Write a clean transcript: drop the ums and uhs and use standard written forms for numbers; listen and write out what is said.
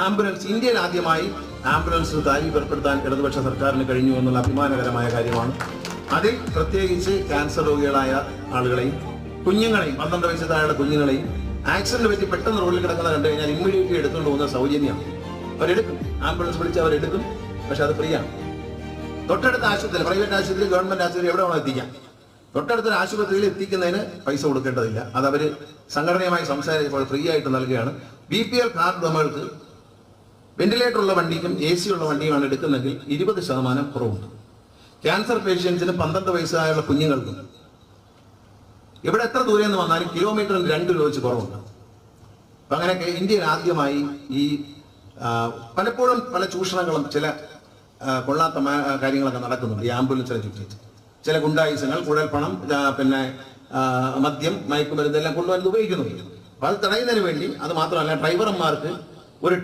Ambulance ഇന്ത്യയിൽ ആദ്യമായി ambulance tariff ഏർപ്പെടുത്താൻ ഇടതുപക്ഷ സർക്കാരിന് കഴിഞ്ഞു എന്നുള്ള അഭിമാനകരമായ കാര്യമാണ്. അതിൽ പ്രത്യേകിച്ച് ക്യാൻസർ രോഗികളായ ആളുകളെയും കുഞ്ഞുങ്ങളെയും 12 വയസ്സ് താഴെയുള്ള കുഞ്ഞുങ്ങളെയും ആക്സിഡന്റ് പറ്റി പെട്ടെന്ന് റോഡിൽ കിടക്കുന്ന കണ്ടു കഴിഞ്ഞാൽ ഇമ്മീഡിയറ്റ്ലി എടുത്തുകൊണ്ട് പോകുന്ന സൗജന്യമാണ്. അവരെടുക്കും, ആംബുലൻസ് വിളിച്ച് അവരെടുക്കും. പക്ഷെ അത് ഫ്രീ ആണ്. തൊട്ടടുത്ത ആശുപത്രി, പ്രൈവറ്റ് ആശുപത്രി, ഗവൺമെന്റ് ആശുപത്രി എവിടെ വേണം എത്തിക്കാം. തൊട്ടടുത്തൊരു ആശുപത്രിയിൽ എത്തിക്കുന്നതിന് പൈസ കൊടുക്കേണ്ടതില്ല. അത് അവർ സംഘടനയുമായി സംസാരിച്ചപ്പോൾ ഫ്രീ ആയിട്ട് നൽകുകയാണ്. BPL കാർഡ് ഉടമകൾക്ക് വെന്റിലേറ്റർ ഉള്ള വണ്ടിക്കും AC ഉള്ള വണ്ടിയുമാണ് എടുക്കുന്നെങ്കിൽ 20% കുറവുണ്ട്. ക്യാൻസർ പേഷ്യൻസിന് 12 വയസ്സായുള്ള കുഞ്ഞുങ്ങൾക്കും ഇവിടെ എത്ര ദൂരെ നിന്ന് വന്നാലും കിലോമീറ്ററിന് 2 രൂപ വെച്ച് കുറവുണ്ട്. അപ്പൊ അങ്ങനെയൊക്കെ ഇന്ത്യയിൽ ആദ്യമായി ഈ പലപ്പോഴും പല ചൂഷണങ്ങളും ചില കൊള്ളാത്ത കാര്യങ്ങളൊക്കെ നടക്കുന്നുണ്ട്. ഈ ആംബുലൻസിനെ ചുറ്റിച്ച് ചില ഗുണ്ടായുസങ്ങൾ, കുഴൽപ്പണം, പിന്നെ മദ്യം, മയക്കുമരുന്ന് എല്ലാം കൊണ്ടുവന്ന് ഉപയോഗിക്കുന്നുണ്ട്. അപ്പൊ അത് തടയുന്നതിന് വേണ്ടി, അത് മാത്രമല്ല ഡ്രൈവർമാർക്ക്